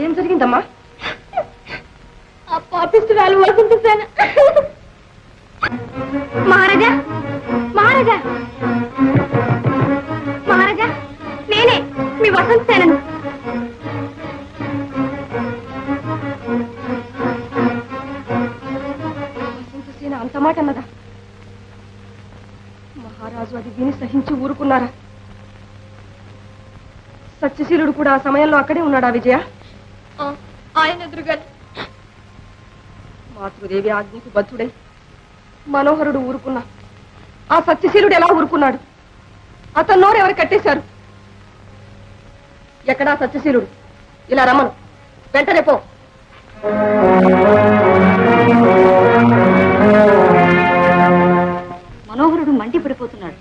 ఏం జరిగిందమ్మా? ఆ పాపిస్తురాలు వసంత సేన. మహారాజా మహారాజా మహారాజా, నేనే మీ వసంత సేనను. వసంత సేన అంత మాట అన్నదా? మహారాజు అది విని సహించి ఊరుకున్నారా? సత్యశీలుడు కూడా ఆ సమయంలో అక్కడే ఉన్నాడా విజయ? ఆయన ఎదురుగా మాతృదేవి ఆజ్ఞకు బద్ధుడై మనోహరుడు ఊరుకున్నా ఆ సత్యశీలుడు ఎలా ఊరుకున్నాడు? అతను నోరు ఎవరు కట్టేశారు? ఎక్కడా సత్యశీలుడు? ఇలా రమ్మను, వెంటనే పో. మనోహరుడు మండి పడిపోతున్నాడు.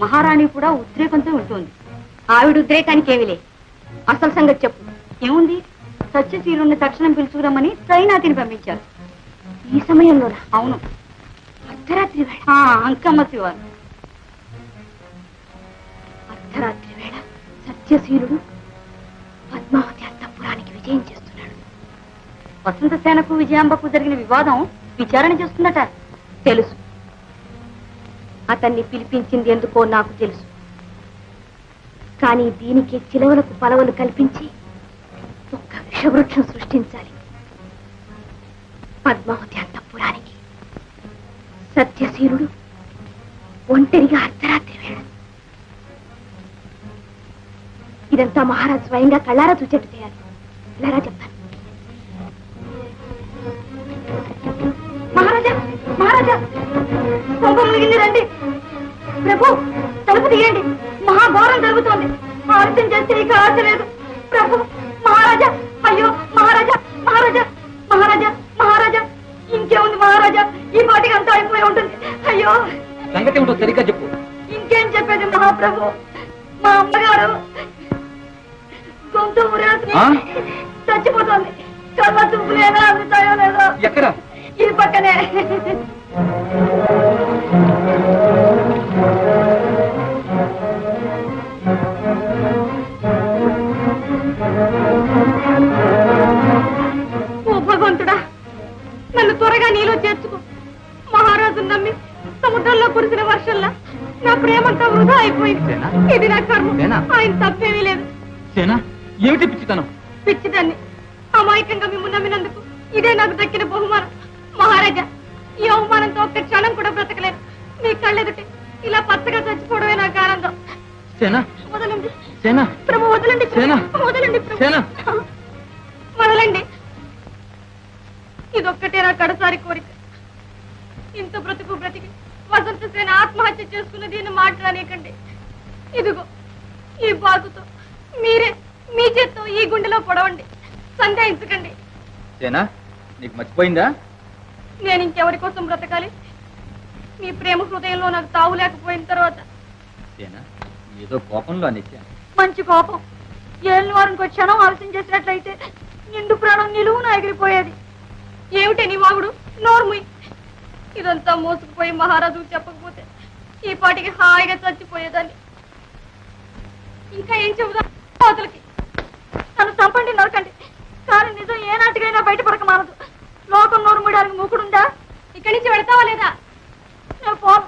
మహారాణి కూడా ఉద్రేకంతో ఉంటుంది. ఆవిడ ఉద్రేకానికి ఏమిలే, అసలు సంగతి చెప్పు. ఏముంది? సత్యశీలుని తక్షణం పిలుచుకురమ్మని సైనాతిని పంపించారు. ఈ సమయంలోనా? అవును, అర్ధరాత్రి వేళ. అంకమ్మ శివారు. అర్ధరాత్రి వేళ సత్యశీలుడు పద్మావతి అంతఃపురానికి విజయం చేస్తున్నాడు. వసంత సేనకు విజయాంబకు జరిగిన వివాదం విచారణ చేస్తుందట. తెలుసు. అతన్ని పిలిపించింది ఎందుకో నాకు తెలుసు. కానీ దీనికి చిలవలకు పలవలు కల్పించి ఒక్క విషవృక్షం సృష్టించాలి. పద్మావతి అంతఃపురానికి సత్యశీలుడు ఒంటరిగా అర్ధరాత్రి వేళ. ఇదంతా మహారాజు స్వయంగా కళ్ళారా చూచేట్టు చేయాలి. ఇలారా చెప్తాను. మహారాజా మహారాజా, కుంభం మునిగింది, రండి. ప్రభు, తలుపు తీయండి, మహాఘోరం జరుగుతోంది. ఆలస్యం చేస్తే ఇక ఆశ లేదు. ప్రభు, మహారాజా, అయ్యో మహారాజా మహారాజా మహారాజా మహారాజా, ఇంకేముంది మహారాజా, ఈ పాటికి అంతా అయిపోయి ఉంటుంది. అయ్యో, సంగతి ఏమిటో సరిగ్గా చెప్పు. ఇంకేం చెప్పేది మహాప్రభు, మా అమ్మగారు గొంతు ఊరేసి చచ్చిపోతుంది. కళ్ళ చూపు లేదా, అందుతాయో లేదో. ఎక్కడ? ఈ పక్కనే. ఓ భగవంతుడా, నన్ను త్వరగా నీలో చేర్చుకో. మహారాజు నమ్మి సముద్రంలో కురిసిన వర్షంలా నా ప్రేమంతా వృధా అయిపోయింది. ఇది నా కర్మ. ఆయన తప్పేమీ లేదు. ఏమిటి పిచ్చితనం? పిచ్చిదాన్ని అమాయకంగా మిమ్మల్ని నమ్మినందుకు ఇదే నాకు దక్కిన బహుమానం. మహారాజా, ఈ అవమానంతో ఒక్క క్షణం కూడా బ్రతకలేదు. మీ కళ్ళెదుటి ఇలా పచ్చగా చచ్చిపోవడమే నాకు ఆనందం. వదలండి ప్రభు, వదలండి, వదలండి ప్రభు, వదలండి. ఇదొక్కటే నా కడసారి కోరిక. ఇంత బ్రతుకు బ్రతికి వసంత సేన ఆత్మహత్య చేసుకున్నది అని మాట్లాడకండి. ఇదిగో ఈ బాతుతో మీరే మీ చేత్తో ఈ గుండెలో పొడవండి. సందేహించకండి. నీకు మర్చిపోయిందా? నేను ఇంకెవరి కోసం బ్రతకాలి? మీ ప్రేమ హృదయంలో నాకు తావు లేకపోయిన తర్వాత. ఏదో కోపంలో అనిచ్చా. మంచి కోపం. ఏళ్ళ వారికి క్షణం ఆలస్యం చేసినట్లయితే నిండు ప్రాణం నిలువున ఎగిరిపోయేది. ఏమిటే నీ వాగుడు? నోర్ముయ్. ఇదంతా మోసుకుపోయి మహారాజుకు చెప్పకపోతే ఈ పాటికి హాయిగా చచ్చిపోయేదాన్ని. ఇంకా ఏం చెబుదా? అతలకి నన్ను చంపండి, నరకండి, కానీ నిజం ఏనాటికైనా బయటపడక మానదు. లోకం నోరు మూయడానికి మూకుడుందా? ఇక్కడి నుంచి వెడతావా లేదా? నేను పోను.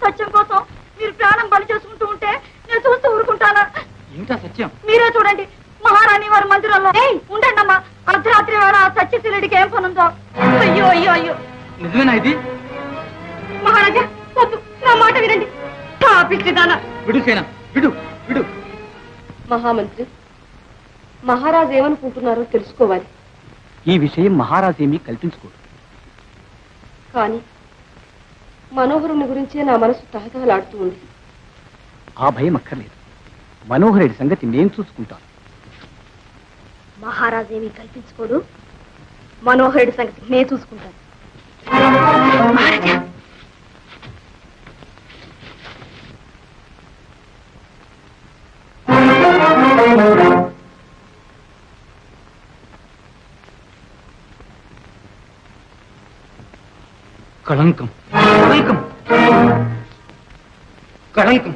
సత్యం కోసం మీరు ప్రాణం బలి చేసుకుంటూ ఉంటే నేను చూస్తూ ఊరుకుంటానా? ఇంకా సత్యం మీరే చూడండి. మహారాణి వారి మందిరంలో ఉండండి అమ్మా. అర్ధరాత్రి వేళ సత్యశీలుడికి ఏం పనుందో. అయ్యో అయ్యో అయ్యో. నిజమేనా ఇది? మహారాజా, వద్దు, నా మాట వినండి. పిచ్చిదానా, విడు సేన, విడు విడు. మహామంత్రి, మహారాజు ఏమనుకుంటున్నారో తెలుసుకోవాలి. ఈ విషయం మహారాజు ఏమీ కల్పించుకోడు. కానీ మనోహరుని గురించే నా మనసు తహతహలాడుతూ ఉంది. ఆ భయం అక్కర్లేదు. మనోహరుడి సంగతి నేను చూసుకుంటాను. మహారాజు ఏమీ కల్పించుకోడు. మనోహరుడి సంగతి నేను చూసుకుంటాను. మహారాజా, కళంకం కళంకం కళంకం.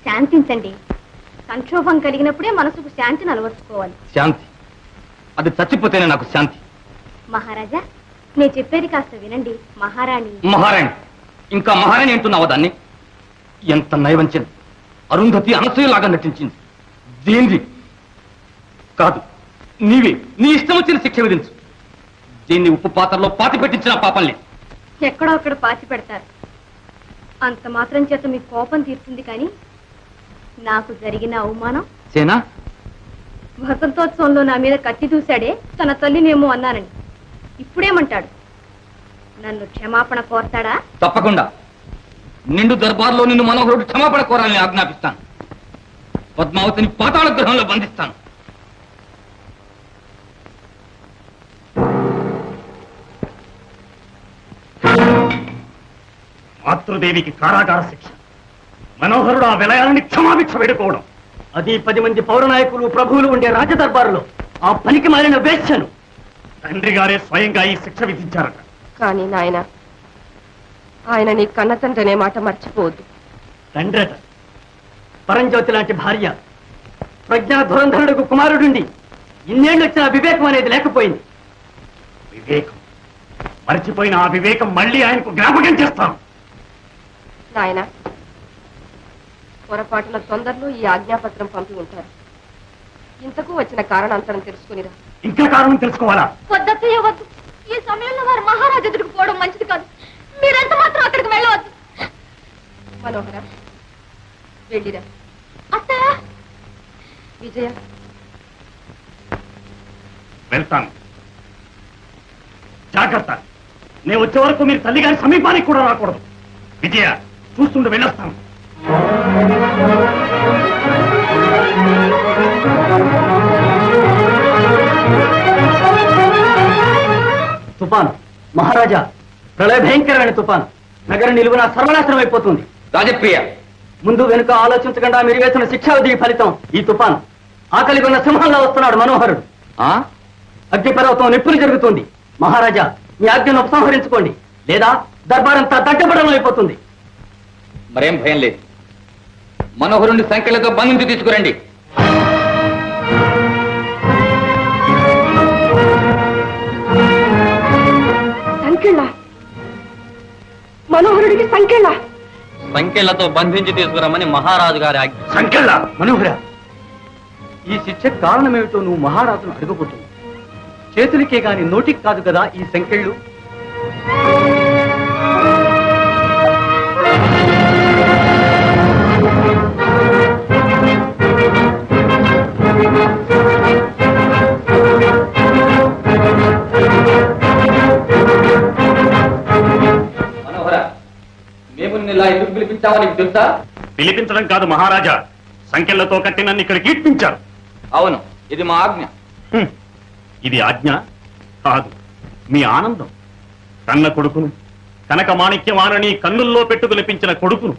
శాంతించండి. సంక్షోభం కలిగినప్పుడే మనసుకు శాంతిని అలవర్చుకోవాలి. శాంతి? అది చచ్చిపోతేనే నాకు శాంతి. మహారాజా, నేను చెప్పేది కాస్త వినండి. మహారాణి ఇంకా మహారాణి అంటున్నావా దాన్ని? ఎంత నైవంచన! అరుంధతి అనసూయలాగా నటించింది. దీన్ని కాదు, నీవే నీ ఇష్టం వచ్చిన శిక్ష విధించు. దీన్ని ఉప్పు పాత్రలో పాతి పెట్టించిన పాపల్ని ఎక్కడో అక్కడ పాచి పెడతారు. అంత మాత్రం చేత మీ కోపం తీరుతుంది. కానీ నాకు జరిగిన అవమానం, సేనా వసంతోత్సవంలో నా మీద కత్తి దూశాడే తన తల్లినేమో అన్నానని ఇప్పుడేమంటాడు? నన్ను క్షమాపణ కోరతాడా? తప్పకుండా. నిండు దర్బార్లో నిన్ను మనోహరుడు క్షమాపణ కోరాలని ఆజ్ఞాపిస్తాను. పద్మావతిని పాతాళ గృహంలో బంధిస్తాను. మాతృదేవికి కారాగార శిక్ష, మనోహరుడు ఆ విలయాలని క్షమాభిక్ష వేడుకోవడం. అది 10 మంది పౌరనాయకులు ప్రభువులు ఉండే రాజదర్బారులో ఆ పనికి మారిన వేశ్యను తండ్రి గారే స్వయంగా ఈ శిక్ష విధించారట. కానీ నాయన, ఆయన నీ కన్న తండ్రి అనే మాట మర్చిపోవద్దు. తండ్రట, పరంజ్యోతి లాంటి భార్య, ప్రజ్ఞా ధురంధరుడుకు కుమారుడుండి ఇన్నేళ్ళు వచ్చిన వివేకం అనేది లేకపోయింది. వివేకం మర్చిపోయిన ఆ వివేకం మళ్ళీ ఆయనకు జ్ఞాపకం చేస్తాం. నాయన, పొరపాటున తొందరలో ఈ ఆజ్ఞాపత్రం పంపి ఉంటారు. ఇంతకు వచ్చిన కారణాంతరం తెలుసుకునిరా. ఇంకా కారణం తెలుసుకోవాలా? వద్దత్తయ్య వద్దు. ఈ సమయంలో వారు మహారాజు ఎదురుకు పోవడం మంచిది కాదు. మీరంత మాత్రం అక్కడికి వెళ్ళవద్దు. మనోహర, వెళ్ళిరా. అత్తయ్య, విజయ, వెళ్తాను. జాగ్రత్త, నేను వచ్చే వరకు మీరు తల్లిగారి సమీపానికి కూడా రాకూడదు. విజయ, చూస్తుంటే వెళ్ళొస్తాను. తుఫాను, మహారాజా, ప్రళయ భయంకరమైన తుఫాను. నగరం నిలువున సర్వనాశనం అయిపోతుంది. రాజప్రియ, ముందు వెనుక ఆలోచించకుండా మీరు వేసిన శిక్షావిధి ఫలితం ఈ తుఫాను. ఆకలి కొన్న సింహంలో వస్తున్నాడు మనోహరుడు. అగ్నిపర్వతం నిప్పులు జరుగుతుంది. మహారాజా, మీ ఆజ్ఞను ఉపసంహరించుకోండి, లేదా దర్బారంతా దట్టబడం అయిపోతుంది. మరేం భయం లేదు. మనోహరుణ్ణి సంఖ్యలతో బంధించి తీసుకురండి. సంకెళ్ళ? మనోహరుడికి సంకెళ్ళ? సంఖ్యలతో బంధించి తీసుకురమ్మని మహారాజు గారి ఆజ్ఞ. సంకెళ్ళ? మనోహర, ఈ శిక్ష కారణమేమిటో నువ్వు మహారాజును అడుగుకుంటున్నావు. చేతులకే గాని నోటికి కాదు కదా ఈ సంకెళ్ళు. మనోహర, మేము ఇలా ఎందుకు పిలిపించామో నీకు తెలుసా? పిలిపించడం కాదు మహారాజా, సంఖ్యలతో కట్టి నన్ను ఇక్కడ కీర్తించారు. అవును, ఇది మా ఆజ్ఞ. హ్మ్. ఇది ఆజ్ఞ కాదు, మీ ఆనందం. కన్న కొడుకును, కనక మాణిక్యమానని కన్నుల్లో పెట్టుకు లభించిన కొడుకును,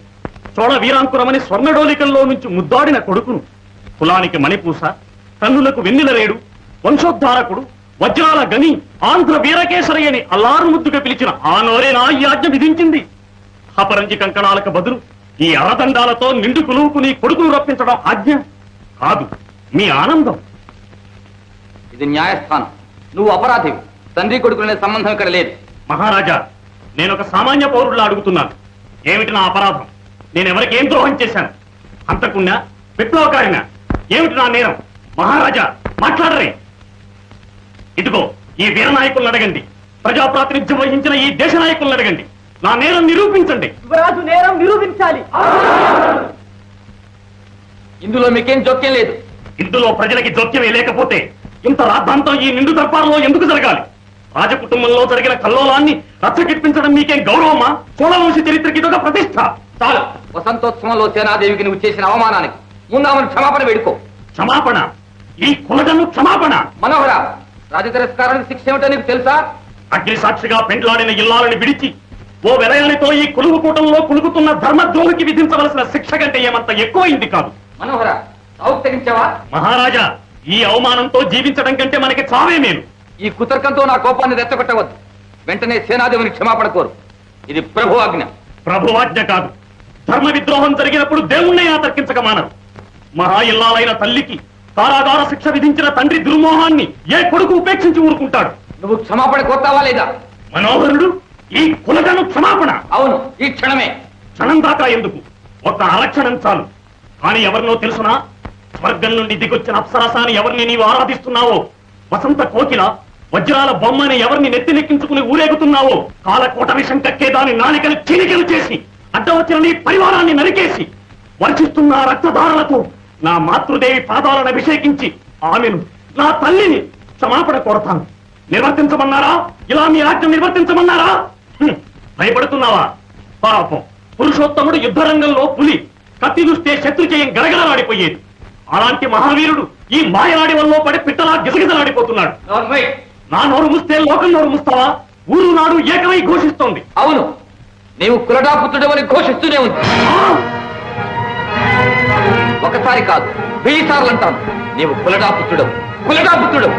చోళ వీరాంకురమని స్వర్ణడోలికల్లో నుంచి ముద్దాడిన కొడుకును, కులానికి మణిపూస, కన్నులకు వెన్నెల రేడు, వంశోద్ధారకుడు, వజ్రాల గని, ఆంధ్ర వీరకేసరి అని అల్లారు ముద్దుగా పిలిచిన ఆ నోరేనా ఈ ఆజ్ఞ విధించింది. అపరంజి కంకణాలకు బదులు ఈ అరదండాలతో నిండు కులువుకు నీ కొడుకును రప్పించడం ఆజ్ఞ కాదు, మీ ఆనందం. ఇది న్యాయస్థానం. నువ్వు అపరాధివి. తండ్రి కొడుకునే సంబంధం ఇక్కడ లేదు. మహారాజా, నేను ఒక సామాన్య పౌరుడిలా అడుగుతున్నాను. ఏమిటి నా అపరాధం? నేను ఎవరికి ఏం ద్రోహం చేశాను? హంతకున్నా, విప్లవకారినా? ఏమిటి నా నేరం? మహారాజా, మాట్లాడరే. ఇదిగో ఈ వీర నాయకులను అడగండి, ప్రజాప్రాతినిధ్యం వహించిన ఈ దేశ నాయకులను అడగండి. నా నేరం నిరూపించండి. యువరాజు నేరం నిరూపించాలి. ఇందులో మీకేం జోక్యం లేదు. ఇందులో ప్రజలకి జోక్యమే లేకపోతే ఇంత రాద్ధాంతం ఈ నిండు దర్బారులో ఎందుకు జరగాలి? రాజకుటుంబంలో జరిగిన కల్లోలాన్ని రచ్చకిప్పించడం మీకేం గౌరవమా? చోళవంశ చరిత్రకి ఇదొక ప్రతిష్ట. చాలు. వసంతోత్సవంలో సేనాదేవికి నువ్వు చేసిన అవమానానికి ముందు ఆమెను క్షమాపణ వేడుకో. క్షమాపణ? ఈ కులటను క్షమాపణ? మనోహర, రాజ తిరస్కారానికి శిక్ష ఏమిటో నీకు తెలుసా? అగ్ని సాక్షిగా పెండ్లాడిన ఇల్లాలని విడిచి ఓ విలయానితో ఈ కులుగు కూటంలో కులుగుతున్న ధర్మద్రోహికి విధించవలసిన శిక్ష కంటే ఏమంత ఎక్కువైంది కాదు. మనోహర చావుకు తెగించావా? మహారాజా, ఈ అవమానంతో జీవించడం కంటే మనకి చావే మేలు. ఈ కుతర్కంతో నా కోపాన్ని రెచ్చగొట్టవద్దు. వెంటనే సేనాదేవుని క్షమాపణ కోరు. ఇది ప్రభు ఆజ్ఞ. ప్రభువాజ్ఞ కాదు. ధర్మ విద్రోహం జరిగినప్పుడు దేవుణ్ణి ఆతర్కించక మానరు. మహా ఇల్లాలైన తల్లికి కారాగార శిక్ష విధించిన తండ్రి దుర్మోహాన్ని ఏ కొడుకు ఉపేక్షించి ఊరుకుంటాడు? నువ్వు క్షమాపణ కోరుతావా లేదా? మనోహరుడు, ఈ కులటను క్షమాపణ. అవును, ఈ క్షణమే. క్షణం దాకా ఎందుకు, ఒక్క అరక్షణం చాలు. కానీ ఎవరినో తెలుసునా? స్వర్గం నుండి దిగొచ్చిన అప్సరసాని ఎవరిని నీవు ఆరాధిస్తున్నావో, వసంత కోకిల వజ్రాల బొమ్మని ఎవరిని నెత్తినెక్కించుకుని ఊరేగుతున్నావో, కాలకోట విషం కక్కే దాని నాలికలు చీలికలు చేసి అడ్డవచ్చిన నీ పరివారాన్ని నరికేసి వర్షిస్తున్న రక్తధారలతో నా మాతృదేవి పాదాలను అభిషేకించి ఆమెను, నా తల్లిని క్షమాపణ కోరతాను. నిర్వర్తించమన్నారా? ఇలా మీ ఆజ్ఞ నిర్వర్తించమన్నారా? భయపడుతున్నావా? పాపం, పురుషోత్తముడు యుద్ధరంగంలో పులి, కత్తి చూస్తే శత్రు చేయం గరగలలాడిపోయేది. అలాంటి మహావీరుడు ఈ మాయనాడి వల్ల పడి పిట్టలా గిసగిసలాడిపోతున్నాడు. నా నోరు మూస్తే లోకం నోరు మూస్తావా? ఊరు నాడు ఏకమై ఘోషిస్తోంది. అవును, నీవు కులటాపుత్రుడవని ఘోషిస్తూనే ఉంది. ఒకసారి కాదు, 1000 సార్లు అంటాను. నీవు కులటాపుత్రుడవు, కులటాపుత్రుడవు.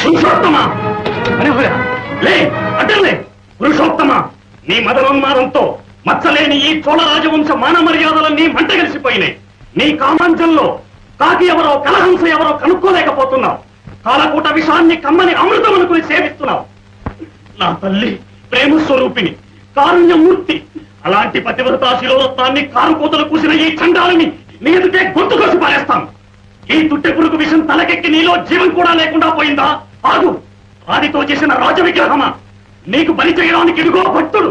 పురుషోత్తమ, లే, అడ్డలే. పురుషోత్తమ, నీ మదనోన్మాదంతో మచ్చలేని ఈ చోళ రాజవంశ మాన మర్యాదలన్నీ మంటగలిసిపోయినాయి. నీ కామాంచంలో కాకి ఎవరో, కలహంస ఎవరో కనుక్కోలేకపోతున్నావు. కాలకూట విషాన్ని కమ్మని అమృతం అనుకుని సేవిస్తున్నావు. నా తల్లి ప్రేమ స్వరూపిణి, కారుణ్యమూర్తి. అలాంటి పతివ్రతా శిరోరత్నాన్ని కారుకోతలు కూసిన ఈ చండాలని నీ ఎదుటే గొంతు కోసి పారేస్తాను. ఈ తుట్టె పురుగు విషం తలకెక్కి నీలో జీవం కూడా లేకుండా పోయిందా? ఆగు. ఆదితో చేసిన రాజ విగ్రహమా, నీకు బలి చేయడానికి ఇదిగో భక్తుడు.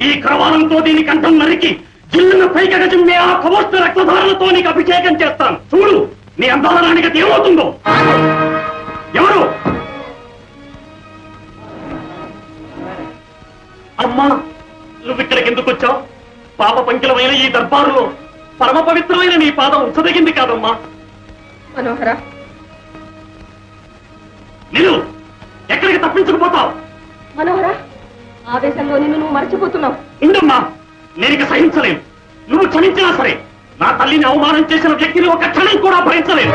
ఈ కరవాలంతో దీని కంఠం నరికి జిల్లున పైకగ చిమ్మే ఆ కవోష్ట రక్తధారలతో నీకు అభిషేకం చేస్తాను. చూడు నీ అందాల రాణిగతి ఏమవుతుందో. ఎవరు? అమ్మా, నువ్వు ఇక్కడికి ఎందుకు వచ్చావు? పాప పంకిలమైన ఈ దర్బారులో పరమ పవిత్రమైన నీ పాదం ఉంచదగింది కాదమ్మా. మనోహర, నిన్ను ఎక్కడికి తప్పించుకుపోతావు? మనోహర, ఆవేశంలో నిన్ను నువ్వు మర్చిపోతున్నావు. ఉండమ్మా, నేను ఇక సహించలేను. నువ్వు క్షమించినా సరే నా తల్లిని అవమానం చేసిన వ్యక్తిని ఒక క్షణం కూడా భరించలేను.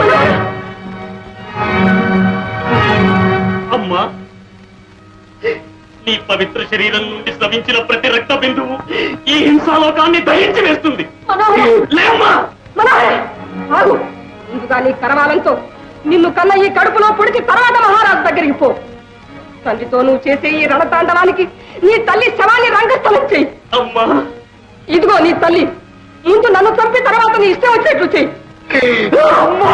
అమ్మా, నీ పవిత్ర శరీరం నుండి స్రవించిన ప్రతి రక్త బిందువు ఈ హింసాలోకాన్ని దహించి వేస్తుంది. లేమ్మా. ఆగు. ముందుగా నీ కరవాలంతో నిన్ను కన్న ఈ కడుపులో పొడిచి తర్వాత మహారాజు దగ్గరికి పో. తండ్రితో నువ్వు చేసే ఈ రణతాండవానికి నీ తల్లి శవాన్ని రంగస్థలం చెయ్యి. అమ్మా, ఇదిగో నీ తల్లి. ముందు నన్ను చంపి తర్వాత నీ ఇష్టం వచ్చేట్లు చెయ్యి. అమ్మా.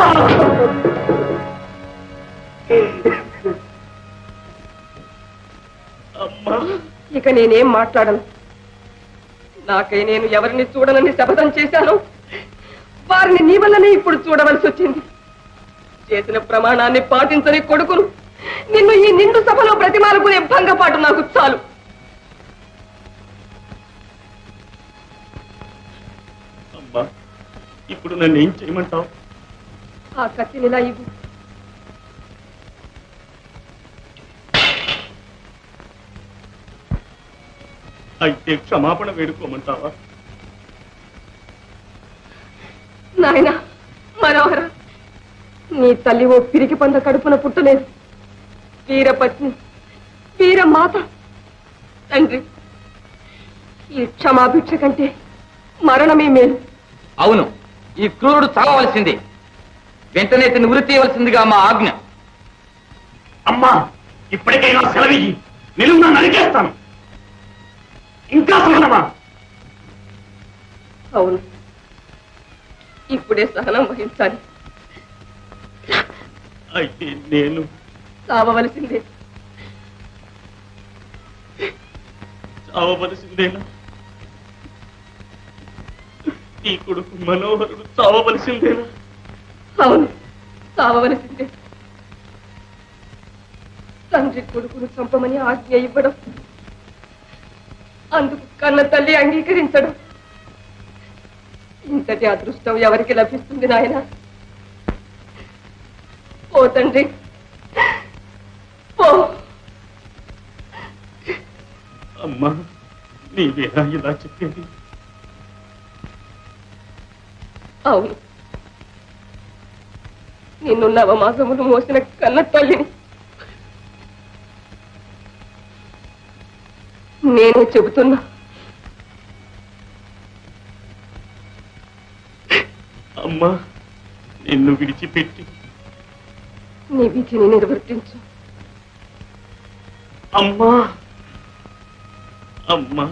అమ్మా, ఇక నేనేం మాట్లాడను. నాకై నేను ఎవరిని చూడనని శపథం చేశాను, వారిని నీ వల్లనే ఇప్పుడు చూడవలసి వచ్చింది. చేసిన ప్రమాణాన్ని పాటించని కొడుకును నిన్ను ఈ నిండు సభలో ప్రతిమాలుకునే భంగపాటు నాకు చాలు. అమ్మా, ఇప్పుడు నన్ను ఏం చేయమంటావు? ఆ కత్తినిలా ఇవ్వు. అయితే క్షమాపణ వేడుకోమంటావా? నాయనా మనోహర, నీ తల్లి ఓ పిరికి పంద కడుపున పుట్టలేదు. వీరపత్ని, వీరమాత. తండ్రి, ఈ క్షమాభిక్ష కంటే మరణమే మేలు. అవును, ఈ క్రూరుడు చావవలసింది. వెంటనే ఇతన్ని ఉరి తీయవలసిందిగా మా ఆజ్ఞ. అమ్మా, ఇప్పటికైనా సెలవియ్యి. నిలువున నరికేస్తాను. ఇంకా సహనమా? అవును, ఇప్పుడే సహనం వహించాలి. అయితే నేను చావవలసిందే. చావవలసిందేనా? ఈ కొడుకు మనోహరుడు చావవలసిందేనా? అవును, చావవలసిందే. తండ్రి కొడుకును చంపమని ఆజ్ఞ ఇవ్వడం, అందుకు కన్న తల్లి అంగీకరించడం, ఇంతటి అదృష్టం ఎవరికి లభిస్తుంది నాయన? ఓ తండ్రి, అమ్మా నీవేనా ఇలా చెప్పేది? అవును, నిన్ను నవమాసములు మోసిన కన్న తల్లిని నేనే చెబుతున్నా. అమ్మా నిన్ను విడిచిపెట్టి నీ విధిని నిర్వర్తించు. అమ్మా అమ్మా